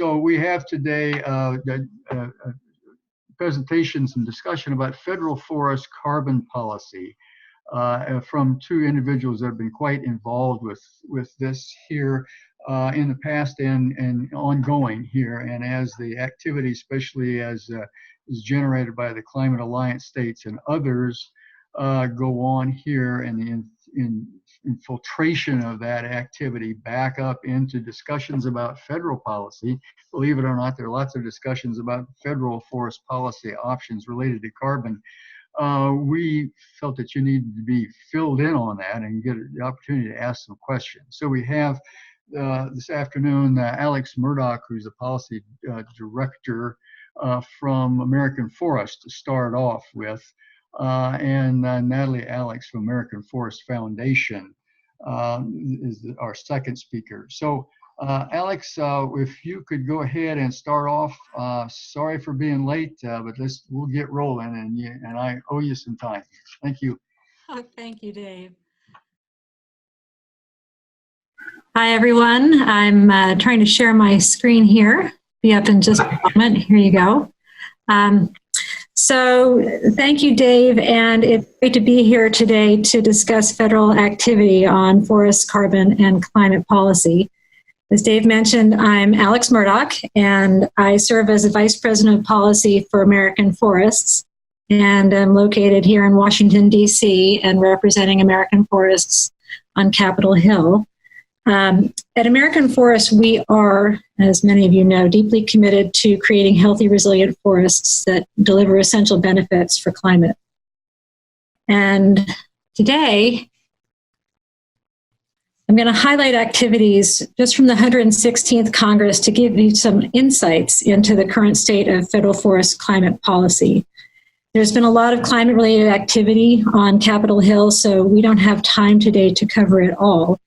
So we have today presentations and discussion about federal forest carbon policy from two individuals that have been quite involved with this here in the past and ongoing here. And as the activity, especially as is generated by the Climate Alliance states and others, go on here, and the infiltration of that activity back up into discussions about federal policy. Believe it or not, there are lots of discussions about federal forest policy options related to carbon. We felt that you needed to be filled in on that and get the opportunity to ask some questions. So we have this afternoon Alix Murdoch, who's a policy director from American Forest to start off with, and Natalie Alix from American Forest Foundation is our second speaker. So Alix, if you could go ahead and start off. Sorry for being late, but we'll get rolling, and I owe you some time. Thank you. Oh, thank you, Dave. Hi, everyone. I'm trying to share my screen here. Be up in just a moment. Here you go. So thank you, Dave, and it's great to be here today to discuss federal activity on forest, carbon, and climate policy. As Dave mentioned, I'm Alix Murdoch, and I serve as the Vice President of Policy for American Forests, and I'm located here in Washington, D.C., and representing American Forests on Capitol Hill. At American Forest, we are, as many of you know, deeply committed to creating healthy, resilient forests that deliver essential benefits for climate. And today, I'm going to highlight activities just from the 116th Congress to give you some insights into the current state of federal forest climate policy. There's been a lot of climate-related activity on Capitol Hill, so we don't have time today to cover it all.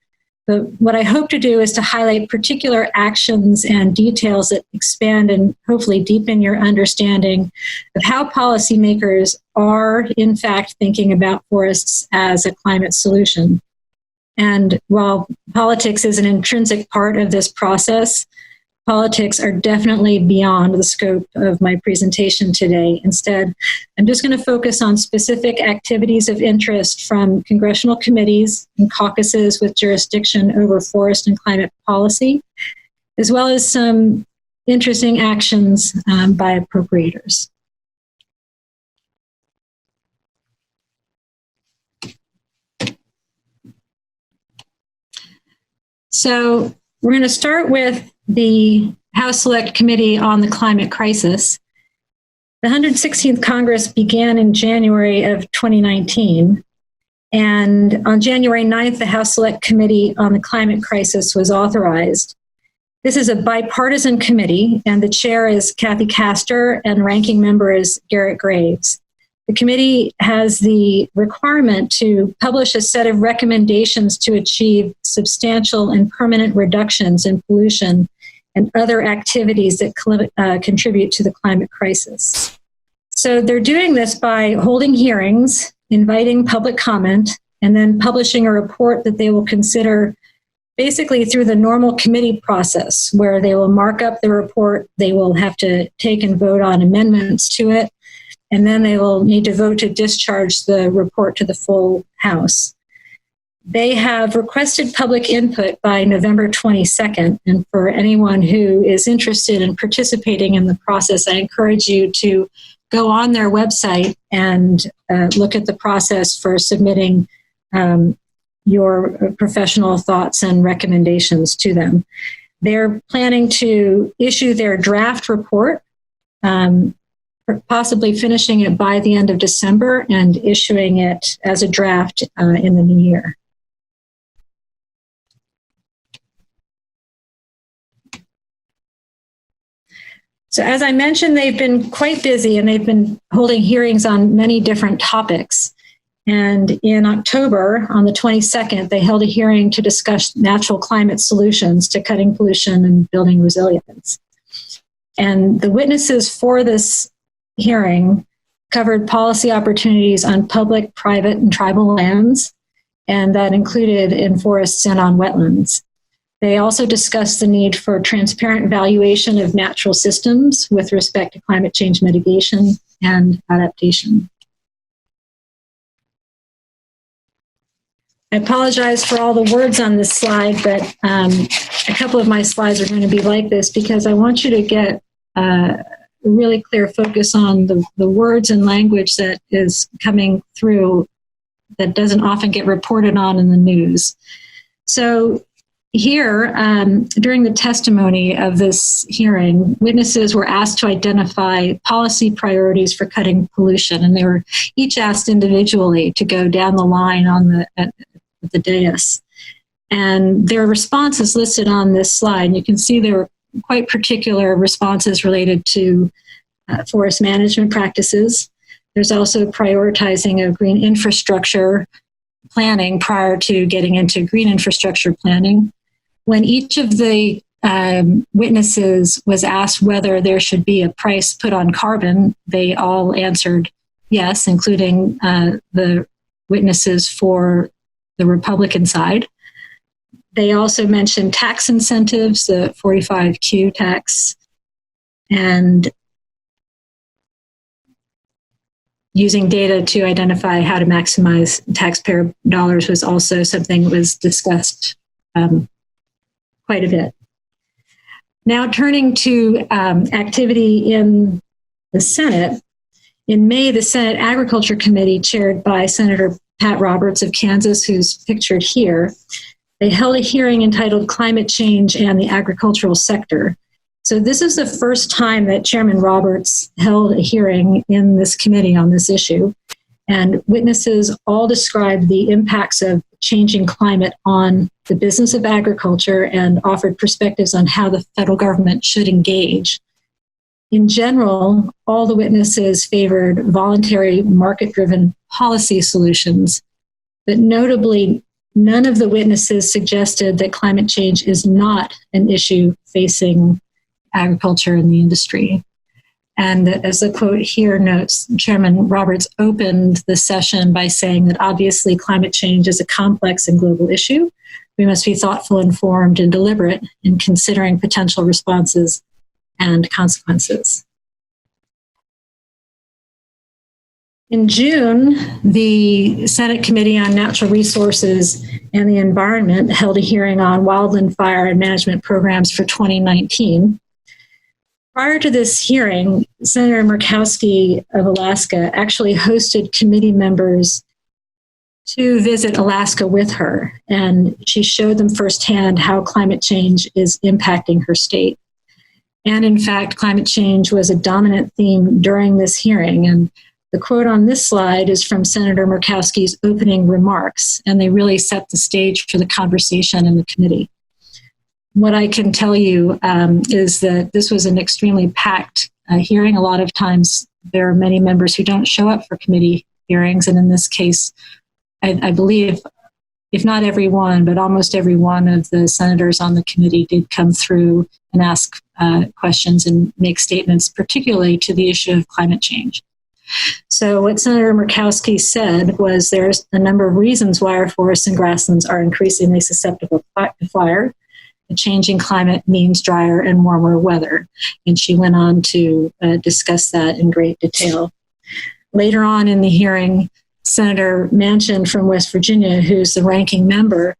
But what I hope to do is to highlight particular actions and details that expand and hopefully deepen your understanding of how policymakers are, in fact, thinking about forests as a climate solution. And while politics is an intrinsic part of this process, politics are definitely beyond the scope of my presentation today. Instead, I'm just going to focus on specific activities of interest from congressional committees and caucuses with jurisdiction over forest and climate policy, as well as some interesting actions by appropriators. So we're going to start with the House Select Committee on the Climate Crisis. The 116th Congress began in January of 2019, and on January 9th, the House Select Committee on the Climate Crisis was authorized. This is a bipartisan committee, and the chair is Kathy Castor, and ranking member is Garrett Graves. The committee has the requirement to publish a set of recommendations to achieve substantial and permanent reductions in pollution and other activities that contribute to the climate crisis. So they're doing this by holding hearings, inviting public comment, and then publishing a report that they will consider basically through the normal committee process, where they will mark up the report, they will have to take and vote on amendments to it, and then they will need to vote to discharge the report to the full House. They have requested public input by November 22nd, and for anyone who is interested in participating in the process, I encourage you to go on their website and look at the process for submitting your professional thoughts and recommendations to them. They're planning to issue their draft report, possibly finishing it by the end of December and issuing it as a draft in the new year. So as I mentioned, they've been quite busy and they've been holding hearings on many different topics. And in October, on the 22nd, they held a hearing to discuss natural climate solutions to cutting pollution and building resilience. And the witnesses for this hearing covered policy opportunities on public, private, and tribal lands, and that included in forests and on wetlands. They also discussed the need for transparent valuation of natural systems with respect to climate change mitigation and adaptation. I apologize for all the words on this slide, but a couple of my slides are going to be like this because I want you to get a really clear focus on the words and language that is coming through that doesn't often get reported on in the news. So here, during the testimony of this hearing, witnesses were asked to identify policy priorities for cutting pollution, and they were each asked individually to go down the line on the dais. And their responses listed on this slide. You can see there were quite particular responses related to forest management practices. There's also prioritizing of green infrastructure planning prior to getting into green infrastructure planning. When each of the witnesses was asked whether there should be a price put on carbon, they all answered yes, including the witnesses for the Republican side. They also mentioned tax incentives, the 45Q tax, and using data to identify how to maximize taxpayer dollars was also something that was discussed quite a bit. Now turning to activity in the Senate. In May, the Senate Agriculture Committee, chaired by Senator Pat Roberts of Kansas, who's pictured here, they held a hearing entitled Climate Change and the Agricultural Sector. So this is the first time that Chairman Roberts held a hearing in this committee on this issue. And witnesses all described the impacts of changing climate on the business of agriculture and offered perspectives on how the federal government should engage. In general, all the witnesses favored voluntary market-driven policy solutions, but notably, none of the witnesses suggested that climate change is not an issue facing agriculture and the industry. And as the quote here notes, Chairman Roberts opened the session by saying that obviously climate change is a complex and global issue. We must be thoughtful, informed, and deliberate in considering potential responses and consequences. In June, the Senate Committee on Natural Resources and the Environment held a hearing on wildland fire and management programs for 2019. Prior to this hearing, Senator Murkowski of Alaska actually hosted committee members to visit Alaska with her, and she showed them firsthand how climate change is impacting her state. And in fact, climate change was a dominant theme during this hearing. And the quote on this slide is from Senator Murkowski's opening remarks, and they really set the stage for the conversation in the committee. What I can tell you is that this was an extremely packed hearing. A lot of times there are many members who don't show up for committee hearings, and in this case, I believe, if not every one, but almost every one of the senators on the committee did come through and ask questions and make statements, particularly to the issue of climate change. So what Senator Murkowski said was there's a number of reasons why our forests and grasslands are increasingly susceptible to fire. A changing climate means drier and warmer weather. And she went on to discuss that in great detail. Later on in the hearing, Senator Manchin from West Virginia, who's the ranking member,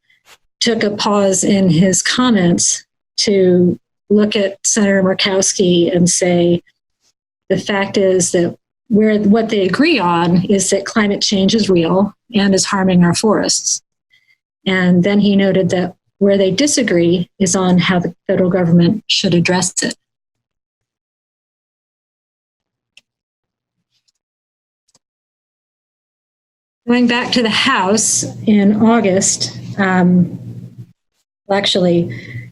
took a pause in his comments to look at Senator Murkowski and say, the fact is that what they agree on is that climate change is real and is harming our forests. And then he noted that where they disagree is on how the federal government should address it. Going back to the House in August, actually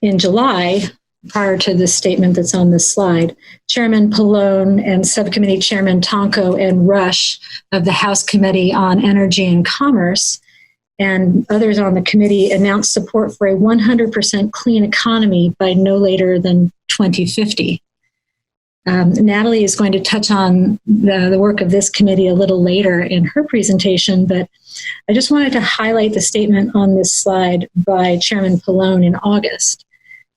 in July, prior to the statement that's on this slide, Chairman Pallone and Subcommittee Chairman Tonko and Rush of the House Committee on Energy and Commerce and others on the committee announced support for a 100% clean economy by no later than 2050. Natalie is going to touch on the work of this committee a little later in her presentation, but I just wanted to highlight the statement on this slide by Chairman Pallone in August,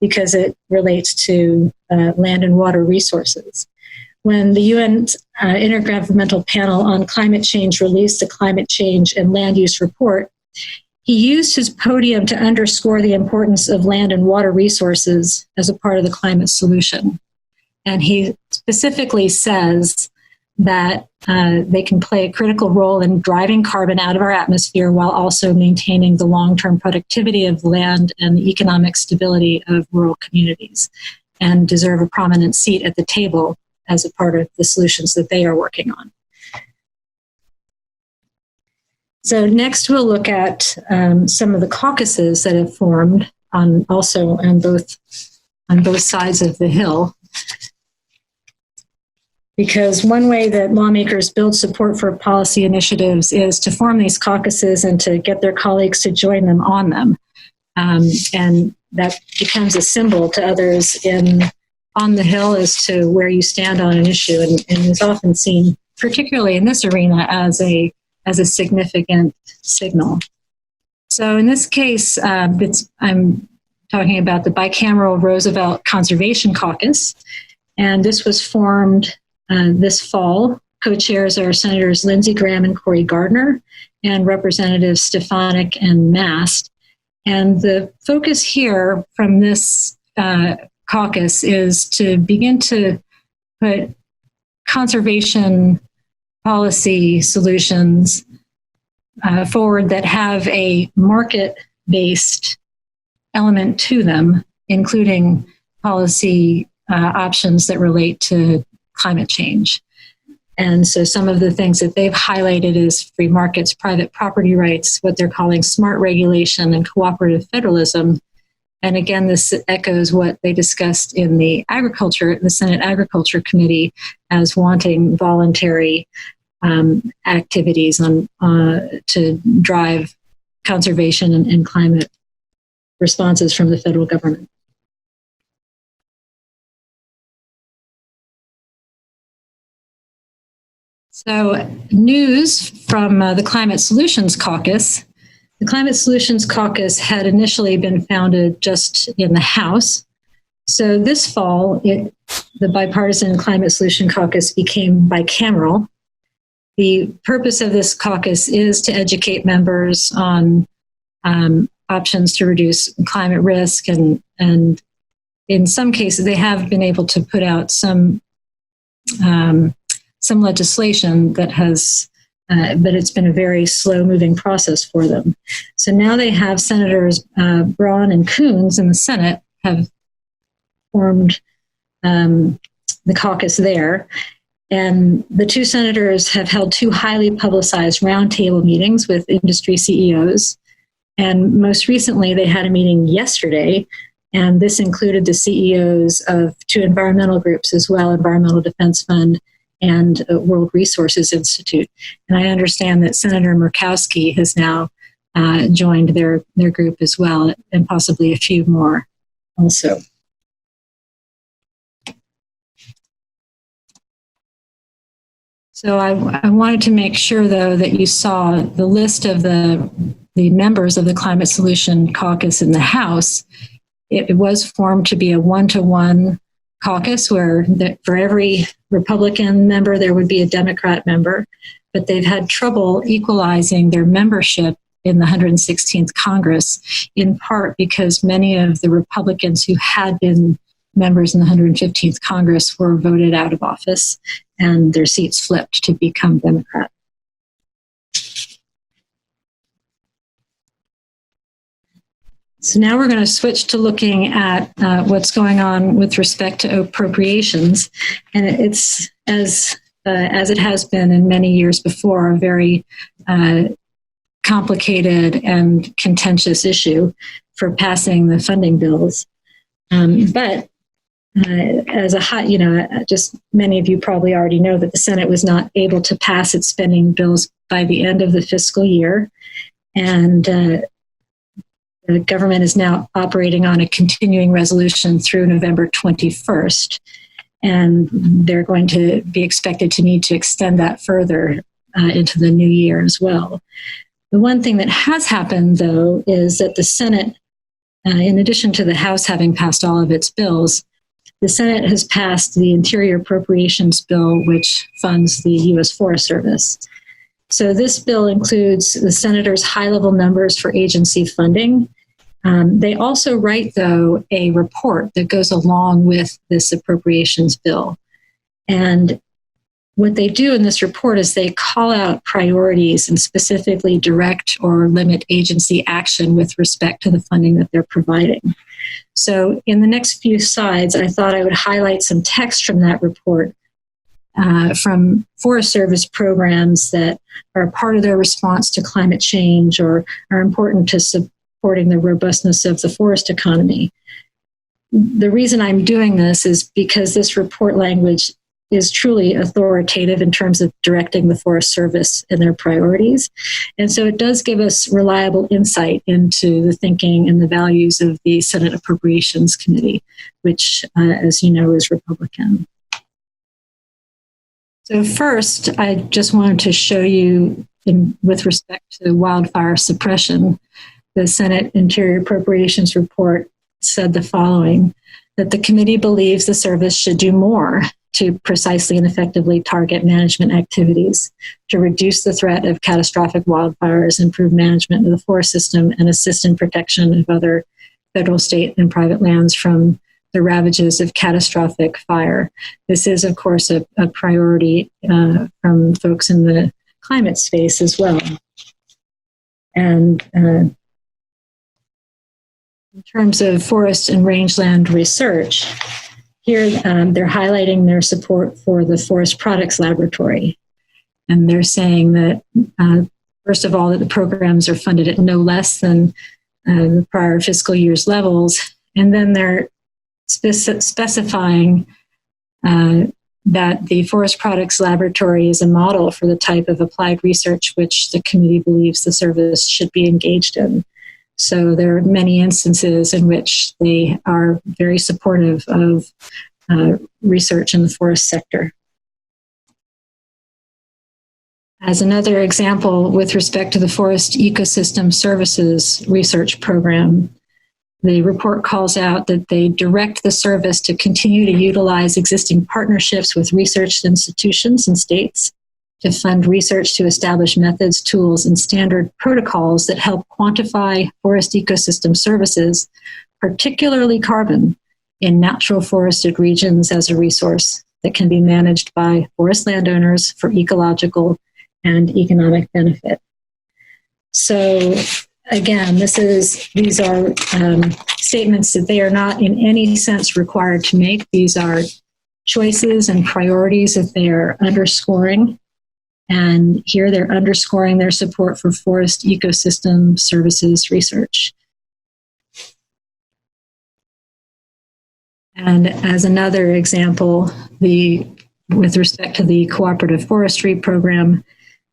because it relates to land and water resources. When the UN Intergovernmental Panel on Climate Change released the Climate Change and Land Use Report, he used his podium to underscore the importance of land and water resources as a part of the climate solution. And he specifically says that they can play a critical role in driving carbon out of our atmosphere while also maintaining the long-term productivity of land and the economic stability of rural communities, and deserve a prominent seat at the table as a part of the solutions that they are working on. So next we'll look at some of the caucuses that have formed on both sides of the hill. Because one way that lawmakers build support for policy initiatives is to form these caucuses and to get their colleagues to join them on them. And that becomes a symbol to others on the Hill as to where you stand on an issue, and is often seen, particularly in this arena, as a significant signal. So in this case, I'm talking about the bicameral Roosevelt Conservation Caucus, and this was formed this fall. Co-chairs are Senators Lindsey Graham and Cory Gardner, and Representatives Stefanik and Mast. And the focus here from this caucus is to begin to put conservation policy solutions forward that have a market-based element to them, including policy options that relate to climate change. And so some of the things that they've highlighted is free markets, private property rights, what they're calling smart regulation, and cooperative federalism. And again, this echoes what they discussed in the Senate Agriculture Committee as wanting voluntary activities to drive conservation and climate responses from the federal government. So news from the Climate Solutions Caucus. The Climate Solutions Caucus had initially been founded just in the House. So this fall, the Bipartisan Climate Solution Caucus became bicameral. The purpose of this caucus is to educate members on options to reduce climate risk, and in some cases, they have been able to put out some legislation that has, but it's been a very slow-moving process for them. So now they have Senators Braun and Coons in the Senate have formed the caucus there. And the two senators have held two highly publicized roundtable meetings with industry CEOs. And most recently, they had a meeting yesterday, and this included the CEOs of two environmental groups as well, Environmental Defense Fund and World Resources Institute. And I understand that Senator Murkowski has now joined their group as well, and possibly a few more also. So I wanted to make sure, though, that you saw the list of the members of the Climate Solution Caucus in the House. It was formed to be a one-to-one caucus where for every Republican member, there would be a Democrat member, but they've had trouble equalizing their membership in the 116th Congress, in part because many of the Republicans who had been members in the 115th Congress were voted out of office, and their seats flipped to become Democrat. So now we're going to switch to looking at what's going on with respect to appropriations. And it's, as it has been in many years before, a very complicated and contentious issue for passing the funding bills. But as just many of you probably already know that the Senate was not able to pass its spending bills by the end of the fiscal year. And the government is now operating on a continuing resolution through November 21st. and they're going to be expected to need to extend that further into the new year as well. The one thing that has happened, though, is that the Senate, in addition to the House having passed all of its bills, the Senate has passed the Interior Appropriations Bill, which funds the U.S. Forest Service. So this bill includes the senators' high-level numbers for agency funding. They also write, though, a report that goes along with this appropriations bill. And what they do in this report is they call out priorities and specifically direct or limit agency action with respect to the funding that they're providing. So in the next few slides, I thought I would highlight some text from that report from Forest Service programs that are a part of their response to climate change or are important to supporting the robustness of the forest economy. The reason I'm doing this is because this report language is truly authoritative in terms of directing the Forest Service and their priorities. And so it does give us reliable insight into the thinking and the values of the Senate Appropriations Committee, which, as you know, is Republican. So first, I just wanted to show you, with respect to wildfire suppression, the Senate Interior Appropriations Report said the following, that the committee believes the service should do more to precisely and effectively target management activities, to reduce the threat of catastrophic wildfires, improve management of the forest system, and assist in protection of other federal, state, and private lands from the ravages of catastrophic fire. This is, of course, a priority from folks in the climate space as well. And in terms of forest and rangeland research, here they're highlighting their support for the Forest Products Laboratory. And they're saying that, first of all, that the programs are funded at no less than the prior fiscal year's levels. And then they're specifying that the Forest Products Laboratory is a model for the type of applied research which the committee believes the service should be engaged in. So there are many instances in which they are very supportive of research in the forest sector. As another example, with respect to the Forest Ecosystem Services Research Program, the report calls out that they direct the service to continue to utilize existing partnerships with research institutions and states to fund research to establish methods, tools, and standard protocols that help quantify forest ecosystem services, particularly carbon, in natural forested regions as a resource that can be managed by forest landowners for ecological and economic benefit. So again, these are statements that they are not in any sense required to make. These are choices and priorities that they are underscoring. And here they're underscoring their support for forest ecosystem services research. And as another example, with respect to the cooperative forestry program,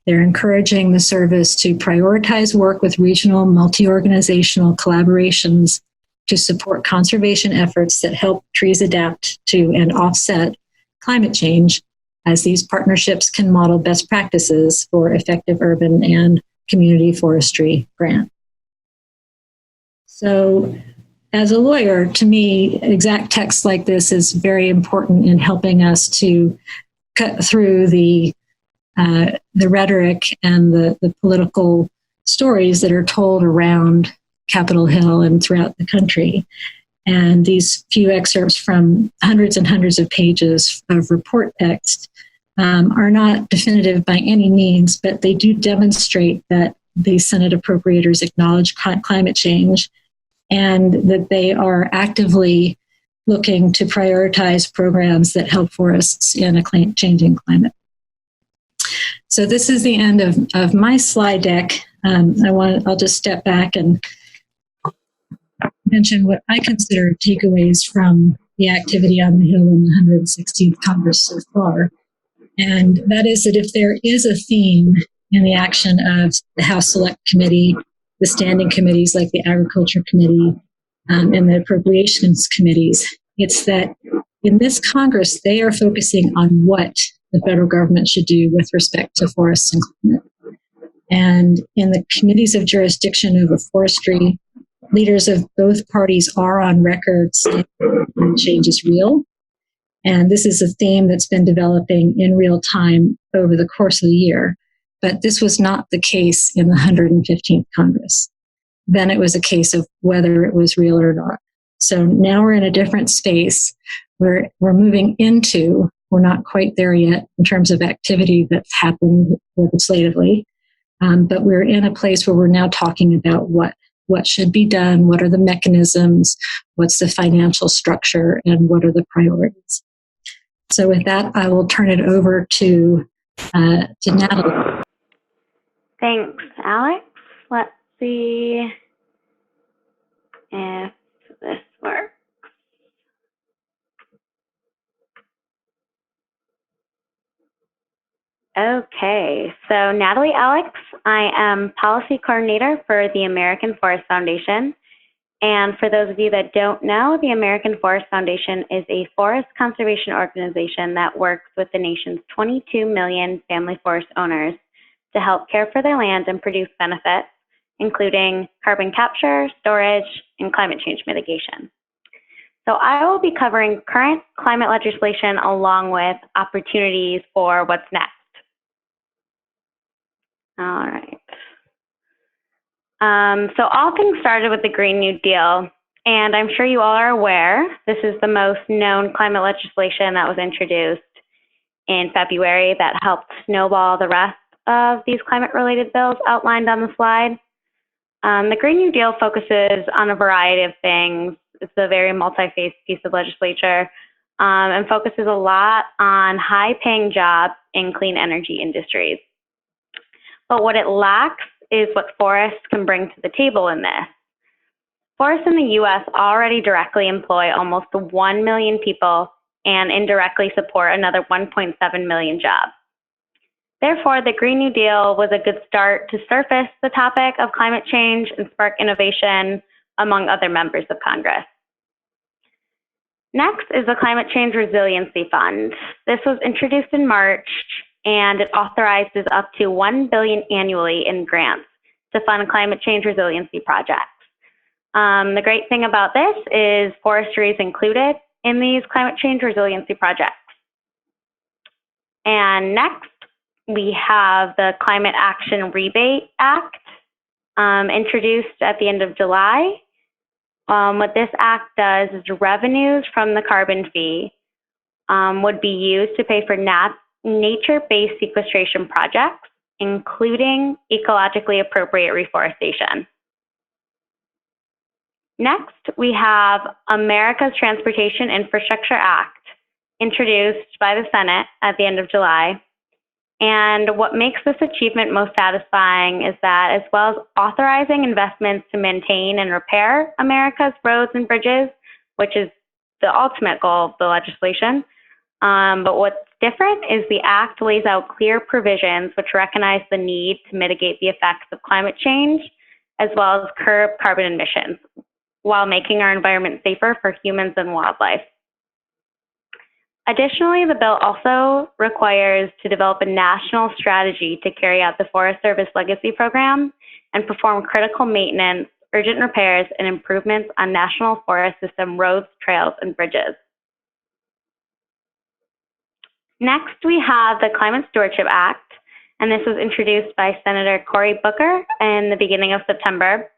they're encouraging the service to prioritize work with regional multi-organizational collaborations to support conservation efforts that help trees adapt to and offset climate change, as these partnerships can model best practices for effective urban and community forestry grant. So as a lawyer, to me, exact text like this is very important in helping us to cut through the rhetoric and the political stories that are told around Capitol Hill and throughout the country. And these few excerpts from hundreds and hundreds of pages of report text are not definitive by any means, but they do demonstrate that the Senate appropriators acknowledge climate change and that they are actively looking to prioritize programs that help forests in a changing climate. So this is the end of my slide deck. I'll just step back and mention what I consider takeaways from the activity on the Hill in the 116th Congress so far. And that is that if there is a theme in the action of the House Select Committee, the standing committees like the Agriculture Committee, and the Appropriations Committees, it's that in this Congress, they are focusing on what the federal government should do with respect to forests and climate. And in the committees of jurisdiction over forestry, leaders of both parties are on record saying climate change is real. And this is a theme that's been developing in real time over the course of the year. But this was not the case in the 115th Congress. Then it was a case of whether it was real or not. So now we're in a different space. We're moving into, we're not quite there yet in terms of activity that's happened legislatively, but we're in a place where we're now talking about what should be done, what are the mechanisms, what's the financial structure, and what are the priorities. So with that, I will turn it over to Natalie. Thanks, Alex. Let's see if this works. Okay, so Natalie Alix, I am Policy Coordinator for the American Forest Foundation. And for those of you that don't know, the American Forest Foundation is a forest conservation organization that works with the nation's 22 million family forest owners to help care for their land and produce benefits, including carbon capture, storage, and climate change mitigation. So I will be covering current climate legislation along with opportunities for what's next. All right. So all things started with the Green New Deal, and I'm sure you all are aware, this is the most known climate legislation that was introduced in February that helped snowball the rest of these climate-related bills outlined on the slide. The Green New Deal focuses on a variety of things. It's a very multi-phase piece of legislature and focuses a lot on high-paying jobs in clean energy industries. But what it lacks is what forests can bring to the table in this. Forests in the U.S. already directly employ almost 1 million people and indirectly support another 1.7 million jobs. Therefore, the Green New Deal was a good start to surface the topic of climate change and spark innovation among other members of Congress. Next is the Climate Change Resiliency Fund. This was introduced in March, and it authorizes up to $1 billion annually in grants to fund climate change resiliency projects. The great thing about this is forestry is included in these climate change resiliency projects. And next, we have the Climate Action Rebate Act, introduced at the end of July. What this act does is revenues from the carbon fee would be used to pay for nature-based sequestration projects, including ecologically appropriate reforestation. Next, we have America's Transportation Infrastructure Act, introduced by the Senate at the end of July. And what makes this achievement most satisfying is that, as well as authorizing investments to maintain and repair America's roads and bridges, which is the ultimate goal of the legislation, but what's different is the act lays out clear provisions which recognize the need to mitigate the effects of climate change, as well as curb carbon emissions, while making our environment safer for humans and wildlife. Additionally, the bill also requires to develop a national strategy to carry out the Forest Service Legacy Program and perform critical maintenance, urgent repairs, and improvements on National Forest System roads, trails, and bridges. Next, we have the Climate Stewardship Act, and this was introduced by Senator Cory Booker in the beginning of September.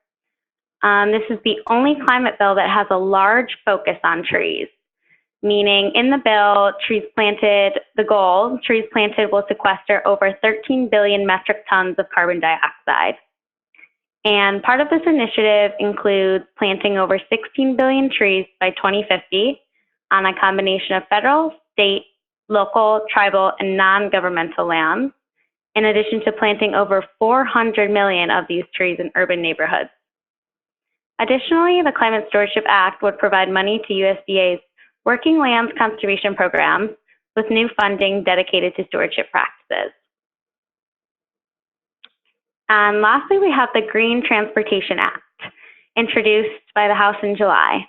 This is the only climate bill that has a large focus on trees, meaning in the bill, trees planted will sequester over 13 billion metric tons of carbon dioxide. And part of this initiative includes planting over 16 billion trees by 2050 on a combination of federal, state, local, tribal, and non-governmental lands, in addition to planting over 400 million of these trees in urban neighborhoods. Additionally, the Climate Stewardship Act would provide money to USDA's Working Lands Conservation Program with new funding dedicated to stewardship practices. And lastly, we have the Green Transportation Act, introduced by the House in July.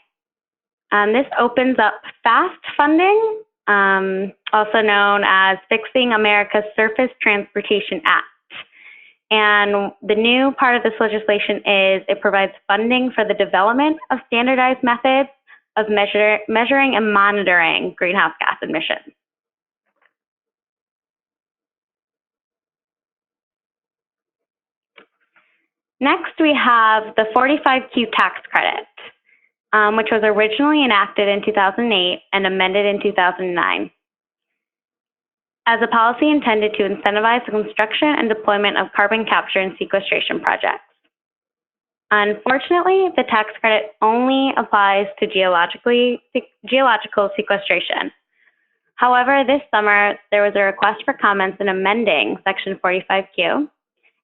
This opens up FAST funding, also known as Fixing America's Surface Transportation Act. And the new part of this legislation is it provides funding for the development of standardized methods of measuring and monitoring greenhouse gas emissions. Next, we have the 45Q tax credit, which was originally enacted in 2008 and amended in 2009 as a policy intended to incentivize the construction and deployment of carbon capture and sequestration projects. Unfortunately, the tax credit only applies to geological sequestration. However, this summer, there was a request for comments in amending Section 45Q,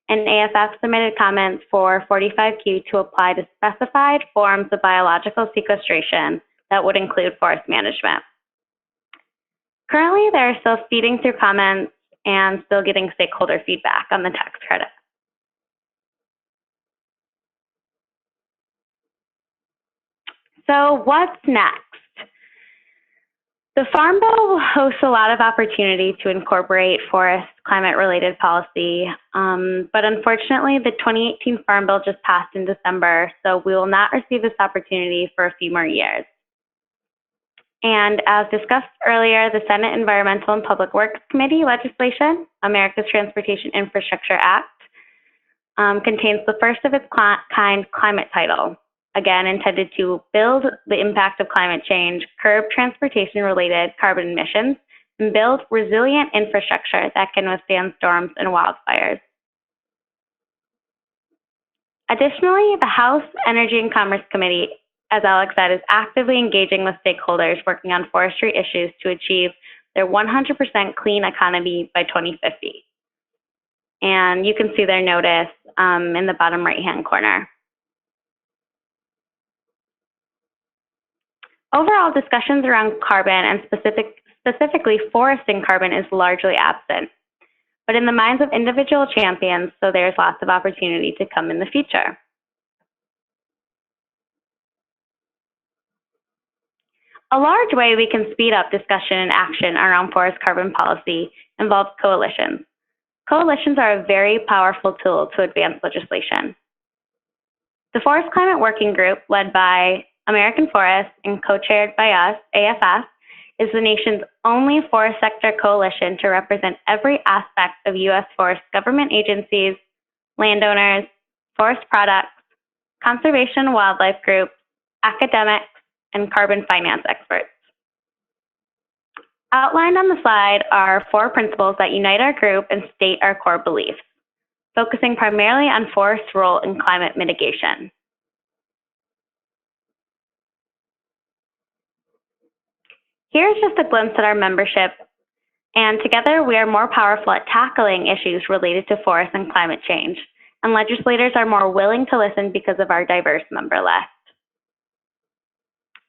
and AFF submitted comments for 45Q to apply to specified forms of biological sequestration that would include forest management. Currently, they're still feeding through comments and still getting stakeholder feedback on the tax credit. So what's next? The Farm Bill hosts a lot of opportunity to incorporate forest climate-related policy, but unfortunately, the 2018 Farm Bill just passed in December, so we will not receive this opportunity for a few more years. And as discussed earlier, the Senate Environmental and Public Works Committee legislation, America's Transportation Infrastructure Act, contains the first of its kind climate title, again intended to build the impact of climate change, curb transportation-related carbon emissions, and build resilient infrastructure that can withstand storms and wildfires. Additionally, the House Energy and Commerce Committee, as Alex said, is actively engaging with stakeholders working on forestry issues to achieve their 100% clean economy by 2050. And you can see their notice in the bottom right-hand corner. Overall, discussions around carbon and specifically foresting carbon is largely absent, but in the minds of individual champions, so there's lots of opportunity to come in the future. A large way we can speed up discussion and action around forest carbon policy involves coalitions. Coalitions are a very powerful tool to advance legislation. The Forest Climate Working Group, led by American Forests and co-chaired by us, AFF, is the nation's only forest sector coalition to represent every aspect of U.S. forest government agencies, landowners, forest products, conservation and wildlife groups, academics, and carbon finance experts. Outlined on the slide are 4 principles that unite our group and state our core beliefs, focusing primarily on forest's role in climate mitigation. Here's just a glimpse at our membership, and together we are more powerful at tackling issues related to forest and climate change, and legislators are more willing to listen because of our diverse member list.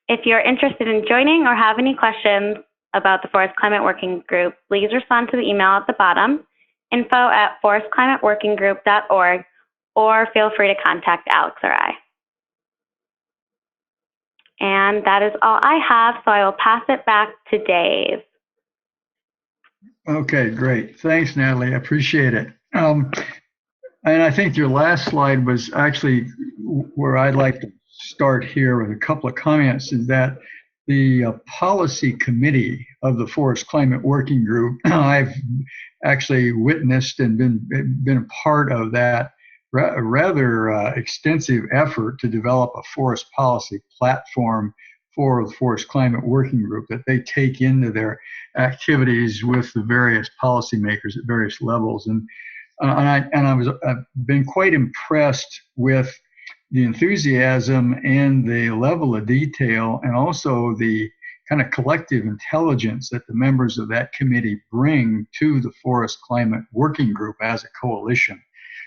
If you're interested in joining or have any questions about the Forest Climate Working Group, please respond to the email at the bottom, info@forestclimateworkinggroup.org, or feel free to contact Alex or I. And that is all I have, so I will pass it back to Dave. Okay, great. Thanks, Natalie. I appreciate it. And I think your last slide was actually where I'd like to start here with a couple of comments, is that the policy committee of the Forest Climate Working Group, I've actually witnessed and been a part of that rather extensive effort to develop a forest policy platform for the Forest Climate Working Group that they take into their activities with the various policymakers at various levels. And I've been quite impressed with the enthusiasm and the level of detail, and also the kind of collective intelligence that the members of that committee bring to the Forest Climate Working Group as a coalition.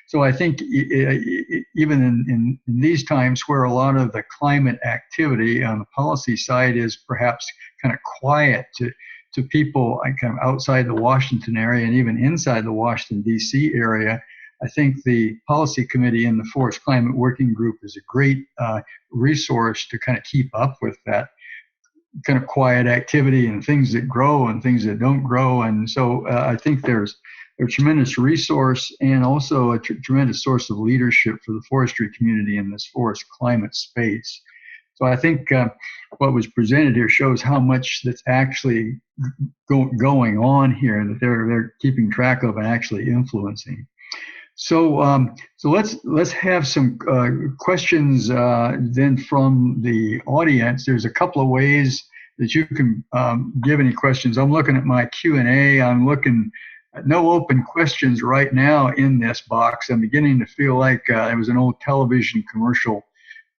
So I think even in these times where a lot of the climate activity on the policy side is perhaps kind of quiet to people kind of outside the Washington area and even inside the Washington, D.C. area, I think the policy committee in the Forest Climate Working Group is a great resource to kind of keep up with that kind of quiet activity and things that grow and things that don't grow. And so I think there's a tremendous resource and also a tremendous source of leadership for the forestry community in this forest climate space. So I think what was presented here shows how much that's actually going on here and that they're keeping track of and actually influencing. So let's have some questions then from the audience. There's a couple of ways that you can give any questions. I'm looking at my Q&A. I'm looking at no open questions right now in this box. I'm beginning to feel like there was an old television commercial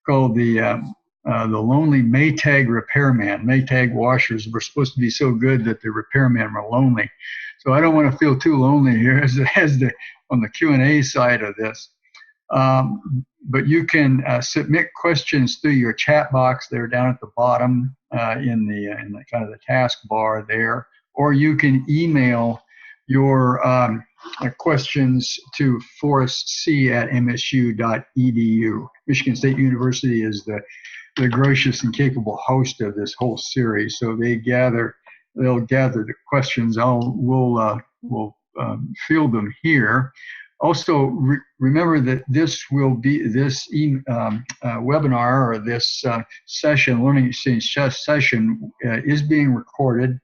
called the lonely Maytag repairman. Maytag washers were supposed to be so good that the repairmen were lonely. So I don't want to feel too lonely here on the Q&A side of this. But you can submit questions through your chat box there down at the bottom in the kind of the task bar there, or you can email your questions to forestc@msu.edu. Michigan State University is the gracious and capable host of this whole series, so they'll gather the questions. We'll field them here. Also, remember that this webinar or this session, Learning Exchange session, is being recorded,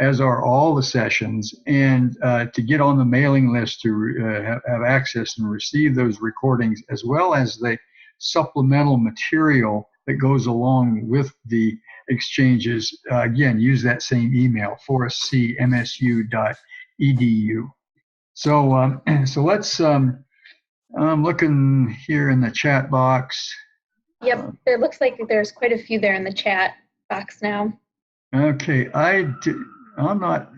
as are all the sessions. And to get on the mailing list to have access and receive those recordings, as well as the supplemental material that goes along with the exchanges, again, use that same email, forestc@msu.edu. So let's, I'm looking here in the chat box. Yep, it looks like there's quite a few there in the chat box now. Okay, I'm not,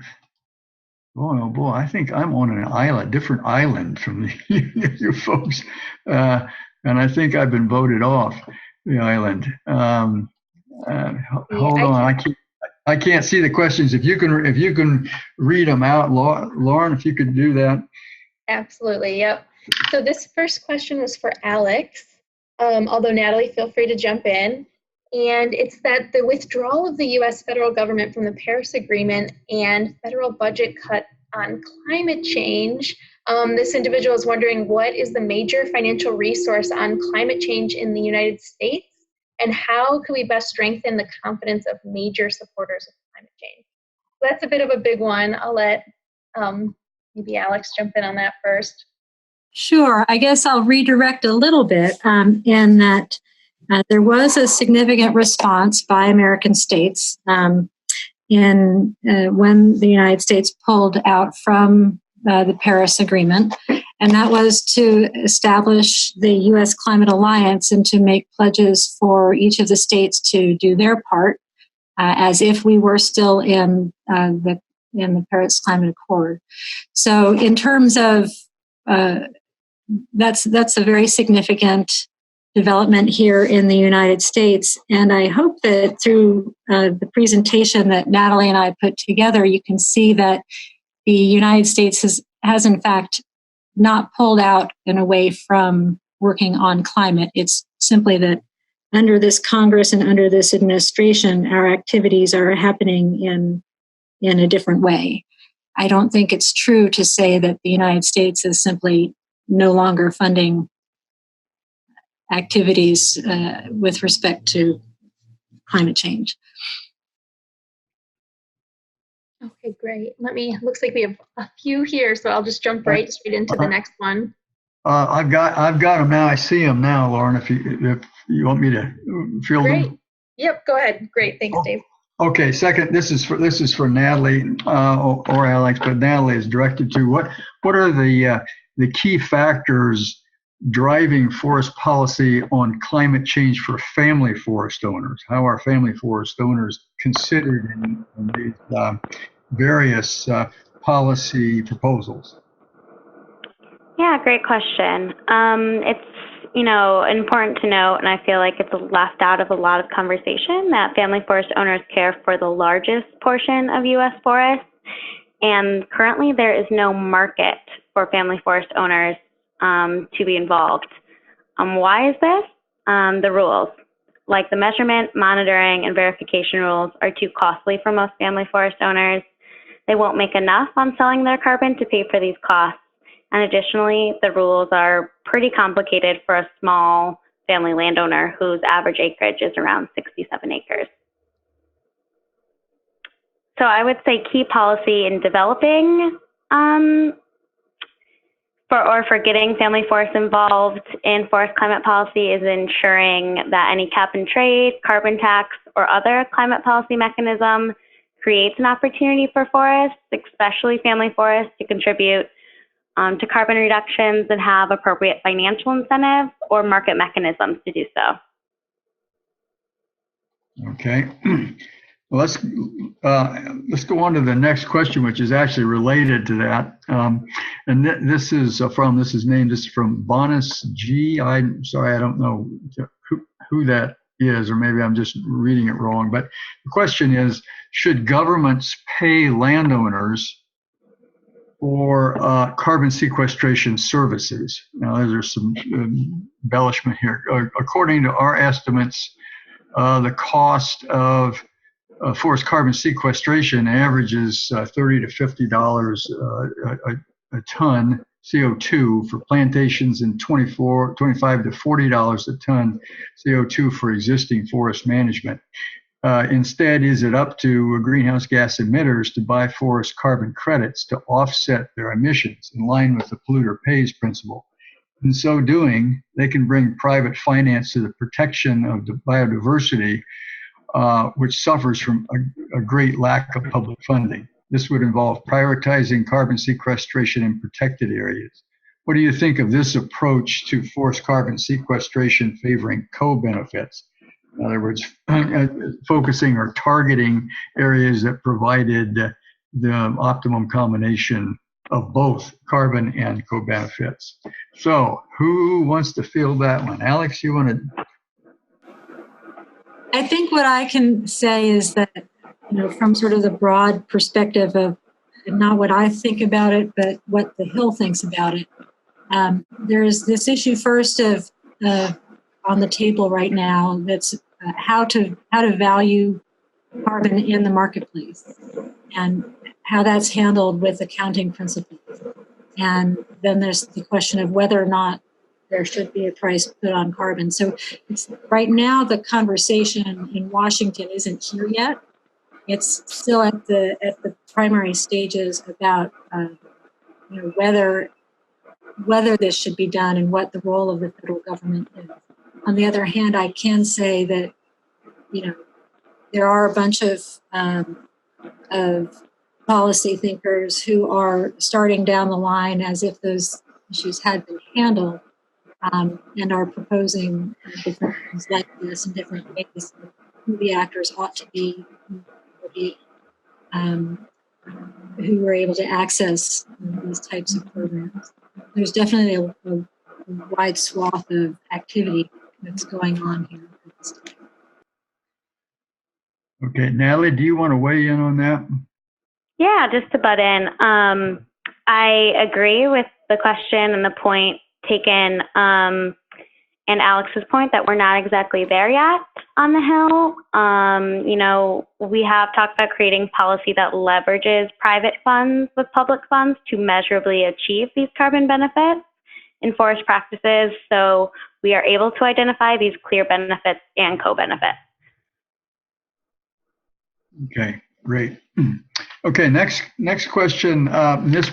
oh boy, I think I'm on an island, different island from you folks. And I think I've been voted off the island. Hold on, I can't see the questions. If you can read them out, Lauren, if you could do that. Absolutely, yep. So this first question was for Alix, although Natalie, feel free to jump in. And it's that the withdrawal of the U.S. federal government from the Paris Agreement and federal budget cut on climate change. This individual is wondering, what is the major financial resource on climate change in the United States? And how can we best strengthen the confidence of major supporters of climate change? So that's a bit of a big one. I'll let maybe Alix jump in on that first. Sure. I guess I'll redirect a little bit in that there was a significant response by American states when the United States pulled out from the Paris Agreement, and that was to establish the U.S. Climate Alliance and to make pledges for each of the states to do their part, as if we were still in the Paris Climate Accord. So, in terms of that's a very significant development here in the United States, and I hope that through the presentation that Natalie and I put together, you can see that the United States has in fact not pulled out and away from working on climate. It's simply that under this Congress and under this administration, our activities are happening in a different way. I don't think it's true to say that the United States is simply no longer funding activities with respect to climate change. Okay, great. Looks like we have a few here, so I'll just jump straight into the next one. I've got them now. I see them now, Lauren, if you want me to field them. Yep, go ahead. Great, thanks, Dave. Okay, second, this is for Natalie or Alix, but Natalie is directed to what are the key factors driving forest policy on climate change for family forest owners? How are family forest owners considered in these various policy proposals? Yeah, great question. It's important to note, and I feel like it's left out of a lot of conversation, that family forest owners care for the largest portion of U.S. forests, and currently there is no market for family forest owners to be involved. Why is this? The rules. like the measurement, monitoring, and verification rules are too costly for most family forest owners. They won't make enough on selling their carbon to pay for these costs. And additionally, the rules are pretty complicated for a small family landowner whose average acreage is around 67 acres. So I would say key policy in developing for getting family forests involved in forest climate policy is ensuring that any cap and trade, carbon tax, or other climate policy mechanism creates an opportunity for forests, especially family forests, to contribute to carbon reductions and have appropriate financial incentives or market mechanisms to do so. Okay. Well, let's go on to the next question, which is actually related to that. And this is from Bonus G. I'm sorry, I don't know who that is, or maybe I'm just reading it wrong. But the question is, should governments pay landowners for carbon sequestration services? Now, there's some embellishment here. According to our estimates, the cost of forest carbon sequestration averages $30 to $50 a ton CO2 for plantations and $25 to $40 a ton CO2 for existing forest management. Instead, is it up to greenhouse gas emitters to buy forest carbon credits to offset their emissions in line with the polluter pays principle? In so doing, they can bring private finance to the protection of the biodiversity, which suffers from a great lack of public funding. This would involve prioritizing carbon sequestration in protected areas. What do you think of this approach to forest carbon sequestration favoring co-benefits? In other words, focusing or targeting areas that provided the optimum combination of both carbon and co-benefits. So who wants to field that one? Alix, you want to? I think what I can say is that, from sort of the broad perspective of not what I think about it, but what the Hill thinks about it, there is this issue first of on the table right now that's how to value carbon in the marketplace and how that's handled with accounting principles. And then there's the question of whether or not there should be a price put on carbon. So right now the conversation in Washington isn't here yet. It's still at the primary stages about whether this should be done and what the role of the federal government is. On the other hand, I can say that there are a bunch of policy thinkers who are starting down the line as if those issues had been handled, and are proposing different things like this in different ways who the actors ought to be, who were able to access these types of programs. There's definitely a wide swath of activity that's going on here. Okay, Natalie, do you want to weigh in on that? Yeah, just to butt in. I agree with the question and the point taken, and Alix's point that we're not exactly there yet on the Hill. We have talked about creating policy that leverages private funds with public funds to measurably achieve these carbon benefits in forest practices, so we are able to identify these clear benefits and co-benefits. Okay, great. Okay, next question. This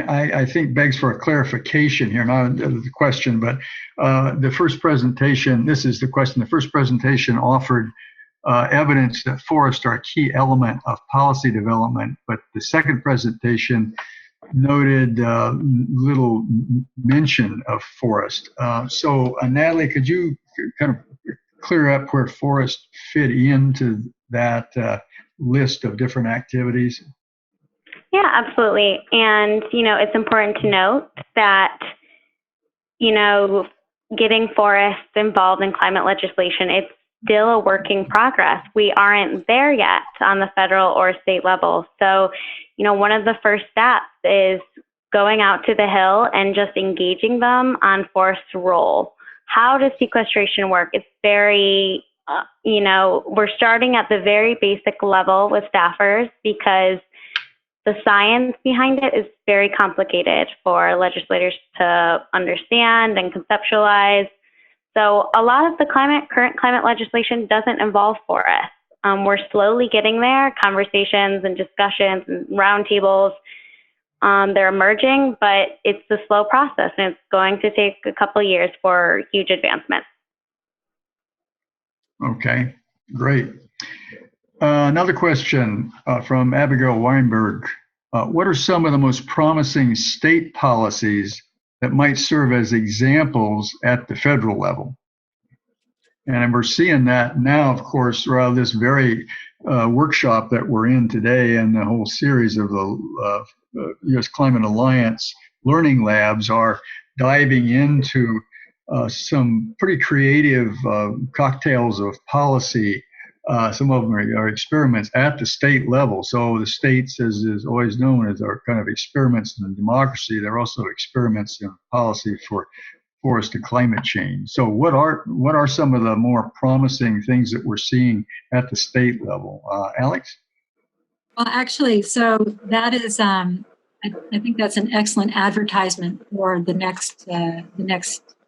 I think begs for a clarification here, not the question, but the first presentation. This is the question. The first presentation offered evidence that forests are a key element of policy development, but the second presentation noted little mention of forest. So, Natalie, could you kind of clear up where forests fit into that list of different activities? Yeah, absolutely. And, it's important to note that, getting forests involved in climate legislation, it's still a work in progress. We aren't there yet on the federal or state level. So, one of the first steps is going out to the Hill and just engaging them on forest's role. how does sequestration work? It's very, we're starting at the very basic level with staffers because the science behind it is very complicated for legislators to understand and conceptualize. So a lot of the current climate legislation doesn't involve forests. We're slowly getting there, conversations and discussions and roundtables. They're emerging, but it's a slow process and it's going to take a couple of years for huge advancements. Okay, great. Another question from Abigail Weinberg. What are some of the most promising state policies that might serve as examples at the federal level? And we're seeing that now, of course, throughout this very workshop that we're in today and the whole series of the U.S. Climate Alliance Learning Labs are diving into some pretty creative cocktails of policy. Some of them are experiments at the state level. So the states, as is always known, as are kind of experiments in democracy. They're also experiments in policy for forest and climate change. So what are some of the more promising things that we're seeing at the state level? Alix? Well, actually, so that is, I think that's an excellent advertisement for the next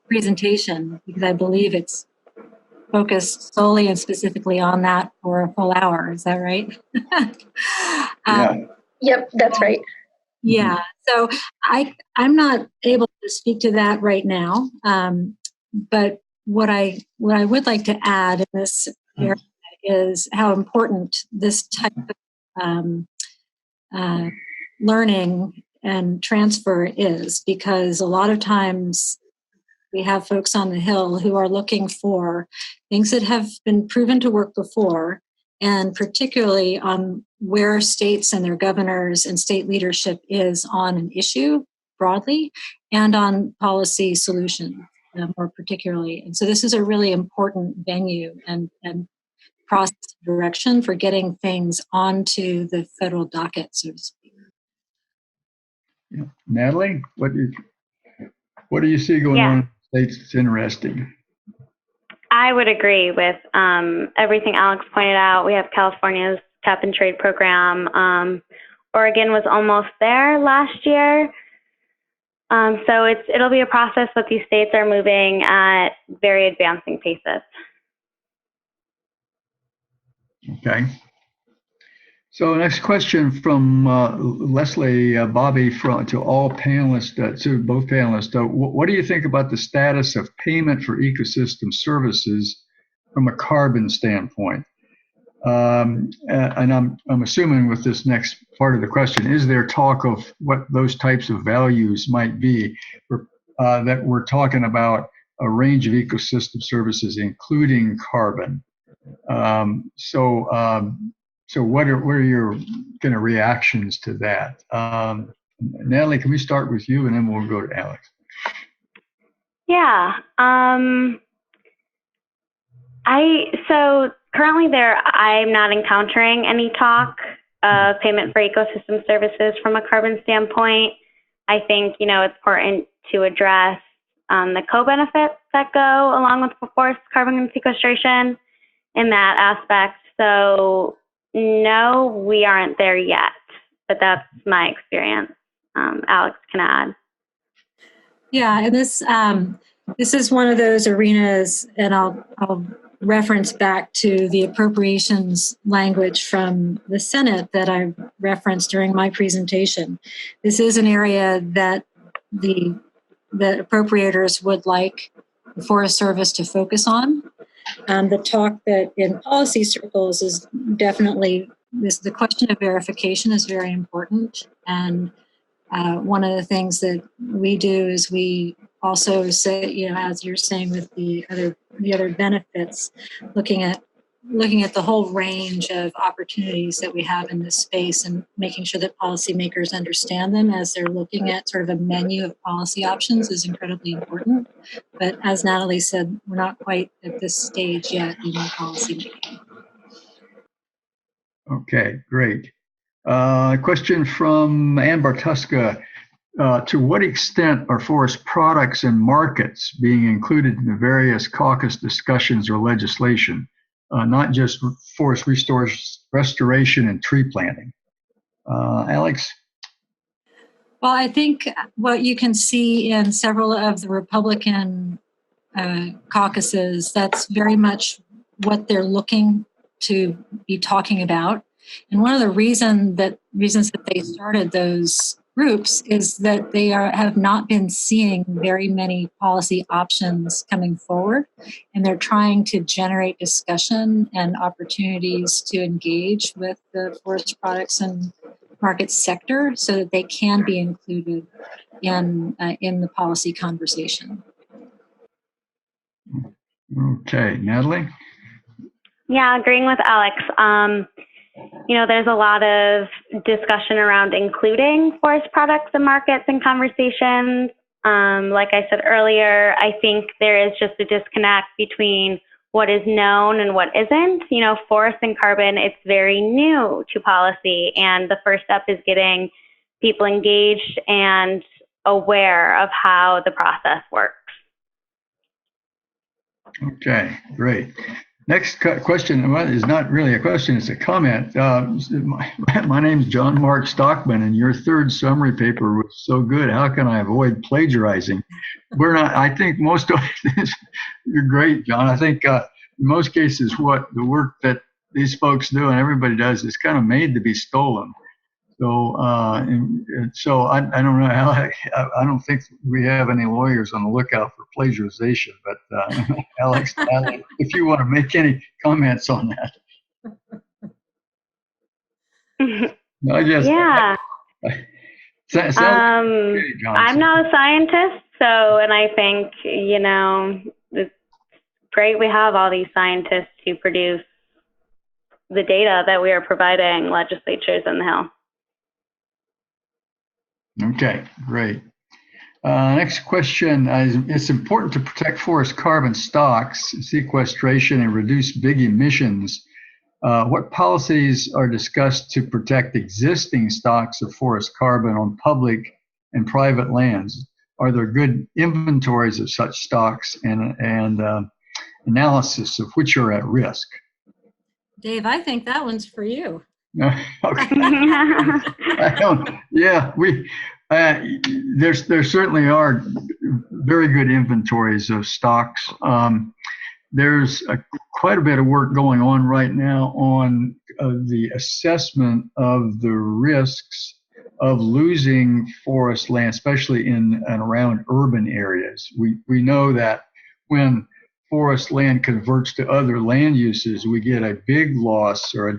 presentation, because I believe it's focused solely and specifically on that for a full hour. Is that right? Yeah. Yep, that's right. Yeah. So I'm not able to speak to that right now. But what I would like to add in this area is how important this type of learning and transfer is, because a lot of times we have folks on the Hill who are looking for things that have been proven to work before, and particularly on where states and their governors and state leadership is on an issue broadly, and on policy solutions more particularly. And so this is a really important venue and process direction for getting things onto the federal docket, so to speak. Yeah. Natalie, what do you see going on in the states that's interesting? I would agree with everything Alix pointed out. We have California's cap and trade program. Oregon was almost there last year. So it'll be a process, but these states are moving at very advancing paces. Okay. So next question from Leslie Bobby to all panelists, to both panelists. What do you think about the status of payment for ecosystem services from a carbon standpoint? And I'm assuming with this next part of the question, is there talk of what those types of values might be that we're talking about a range of ecosystem services, including carbon? So what are your kind of reactions to that? Natalie, can we start with you and then we'll go to Alix? Yeah. So currently I'm not encountering any talk of payment for ecosystem services from a carbon standpoint. I think, it's important to address the co-benefits that go along with forest carbon sequestration in that aspect. So no, we aren't there yet, but that's my experience. Alix can add. Yeah, and this is one of those arenas, and I'll reference back to the appropriations language from the Senate that I referenced during my presentation. This is an area that the appropriators would like the Forest Service to focus on. The talk that in policy circles is definitely the question of verification is very important. And one of the things that we do is we also say, as you're saying with the other benefits, looking at the whole range of opportunities that we have in this space and making sure that policymakers understand them as they're looking at sort of a menu of policy options is incredibly important. But as Natalie said, we're not quite at this stage yet in our policy making. Okay, great. Question from Ann Bartuska. to what extent are forest products and markets being included in the various caucus discussions or legislation, not just forest restoration and tree planting? Alix? Well, I think what you can see in several of the Republican caucuses, that's very much what they're looking to be talking about. And one of the reasons that they started those groups is that they have not been seeing very many policy options coming forward, and they're trying to generate discussion and opportunities to engage with the forest products and market sector so that they can be included in the policy conversation. Okay, Natalie? Yeah, agreeing with Alix. There's a lot of discussion around including forest products and markets in conversations. Like I said earlier, I think there is just a disconnect between what is known and what isn't. Forest and carbon, it's very new to policy, and the first step is getting people engaged and aware of how the process works. Okay, great. Next question is not really a question, it's a comment. My name is John Mark Stockman, and your third summary paper was so good. How can I avoid plagiarizing? I think most of it is, you're great, John. I think in most cases, the work that these folks do and everybody does is kind of made to be stolen. So, so I don't know how, I don't think we have any lawyers on the lookout for plagiarization, but Alix, if you want to make any comments on that. Yeah. I'm not a scientist, and I think, it's great we have all these scientists to produce the data that we are providing legislatures in the Hill. Okay, great. Next question is, it's important to protect forest carbon stocks, sequestration, and reduce big emissions. What policies are discussed to protect existing stocks of forest carbon on public and private lands? Are there good inventories of such stocks and analysis of which are at risk? Dave, I think that one's for you. Okay. There certainly are very good inventories of stocks. There's quite a bit of work going on right now on the assessment of the risks of losing forest land, especially in and around urban areas. We know that when forest land converts to other land uses, we get a big loss or a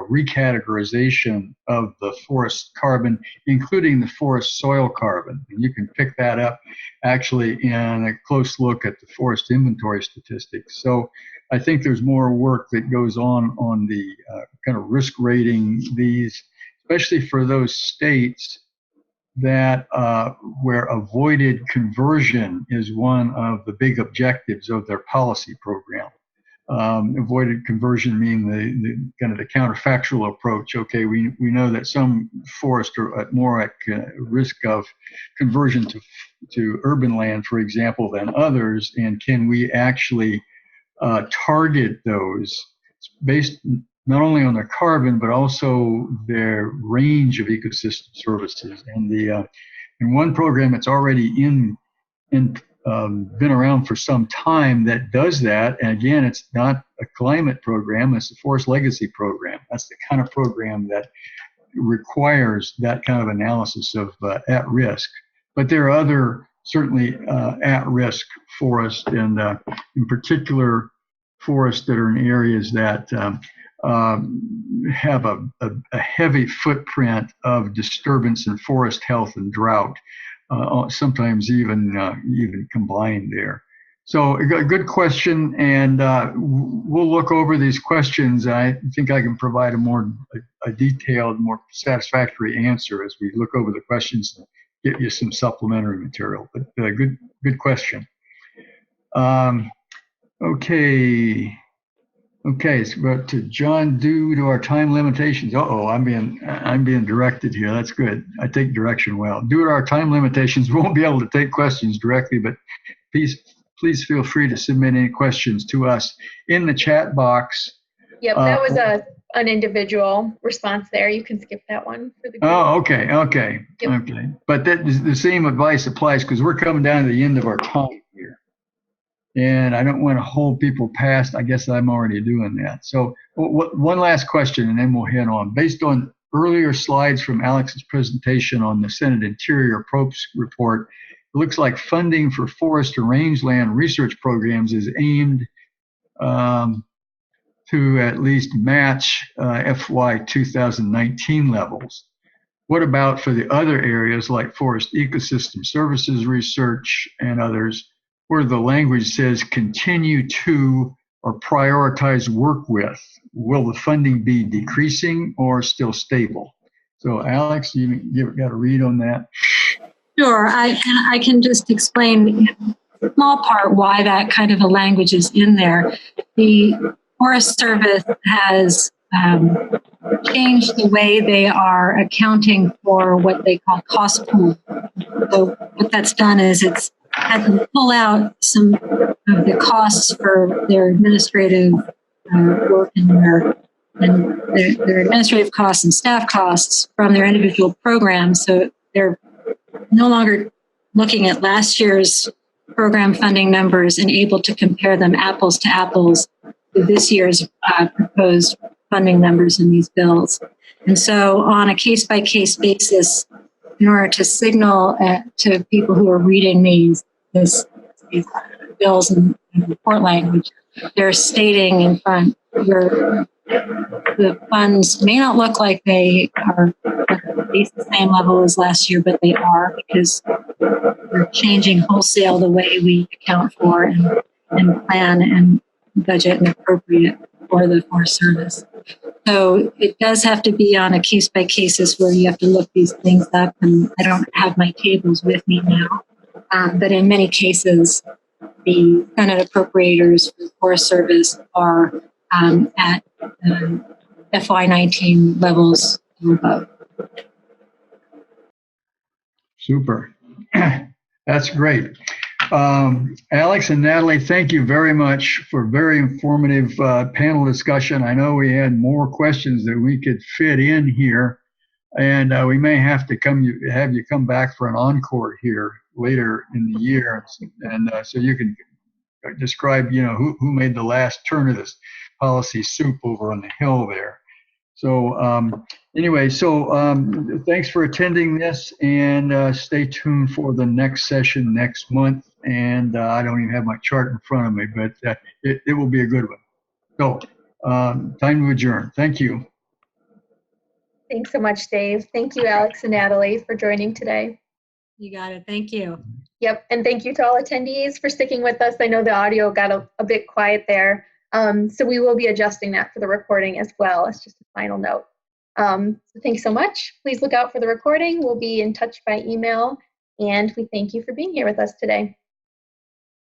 recategorization of the forest carbon, including the forest soil carbon. And you can pick that up actually in a close look at the forest inventory statistics. So I think there's more work that goes on the kind of risk rating these, especially for those states that where avoided conversion is one of the big objectives of their policy program. Avoided conversion meaning the kind of the counterfactual approach. Okay, we know that some forests are more at risk of conversion to urban land, for example, than others, and can we actually target those based not only on their carbon, but also their range of ecosystem services. And in one program that's already been around for some time that does that. And again, it's not a climate program, it's a forest legacy program. That's the kind of program that requires that kind of analysis of at risk. But there are other certainly at-risk forests, and in particular forests that are in areas that have a heavy footprint of disturbance in forest health and drought, sometimes even combined there. So a good question, and we'll look over these questions. I think I can provide a detailed, more satisfactory answer as we look over the questions and get you some supplementary material. But good question. Okay. Okay, so but to John, due to our time limitations, I'm being directed here. That's good. I take direction well. Due to our time limitations, we won't be able to take questions directly, but please feel free to submit any questions to us in the chat box. Yep, that was an individual response there. You can skip that one for the group. Oh, okay. Yep. Okay. But the same advice applies because we're coming down to the end of our time here. And I don't want to hold people past. I guess I'm already doing that. So one last question, and then we'll head on. Based on earlier slides from Alix's presentation on the Senate Interior Appropriations Report, it looks like funding for forest and rangeland research programs is aimed to at least match FY 2019 levels. What about for the other areas like forest ecosystem services research and others, where the language says continue to or prioritize work with? Will the funding be decreasing or still stable? So Alix, you got a read on that? Sure, I can just explain in a small part why that kind of a language is in there. The Forest Service has changed the way they are accounting for what they call cost pool. So what that's done is it's had them pull out some of the costs for their administrative work and their administrative costs and staff costs from their individual programs. So they're no longer looking at last year's program funding numbers and able to compare them apples to apples with this year's proposed funding numbers in these bills. And so on a case-by-case basis, in order to signal to people who are reading these bills and report language, they're stating in front where the funds may not look like they are at least the same level as last year, but they are, because we're changing wholesale the way we account for and plan and budget and appropriate for the Forest Service. So it does have to be on a case-by-case where you have to look these things up, and I don't have my tables with me now. But in many cases, the Senate appropriators for the Forest Service are at FY19 levels or above. Super. That's great. Alix and Natalie, thank you very much for a very informative panel discussion. I know we had more questions that we could fit in here, and we may have to have you come back for an encore here later in the year, and so you can describe, who made the last turn of this policy soup over on the hill there. So anyway, thanks for attending this, and stay tuned for the next session next month. And I don't even have my chart in front of me, but it will be a good one. So time to adjourn. Thank you. Thanks so much, Dave. Thank you, Alix and Natalie, for joining today. You got it. Thank you. Yep, and thank you to all attendees for sticking with us. I know the audio got a bit quiet there. So we will be adjusting that for the recording as well. It's just a final note. So thanks so much. Please look out for the recording. We'll be in touch by email, and we thank you for being here with us today.